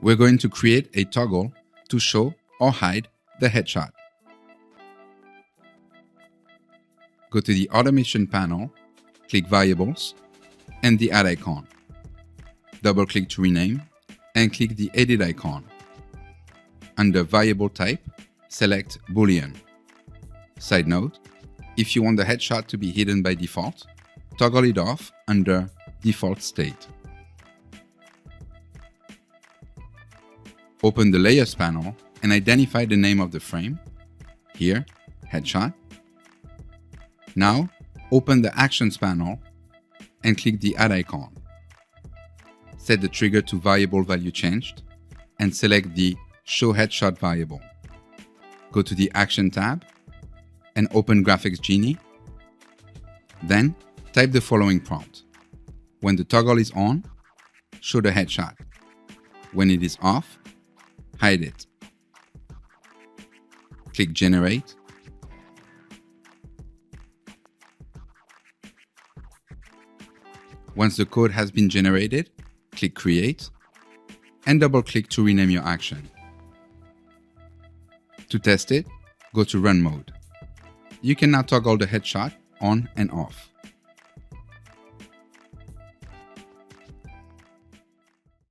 we're going to create a toggle to show or hide the headshot. Go to the Automation panel, click Variables, and the Add icon. Double-click to rename, and click the Edit icon. Under Variable Type, select Boolean. Side note, if you want the headshot to be hidden by default, toggle it off under Default State. Open the Layers panel and identify the name of the frame. Here, Headshot. Now, open the Actions panel and click the Add icon. Set the trigger to Variable Value Changed and select the Show Headshot variable. Go to the Action tab and open GraFx Genie. Then, type the following prompt. When the toggle is on, show the headshot. When it is off, hide it. Click Generate. Once the code has been generated, click Create and double-click to rename your action. To test it, go to Run mode. You can now toggle the headshot on and off.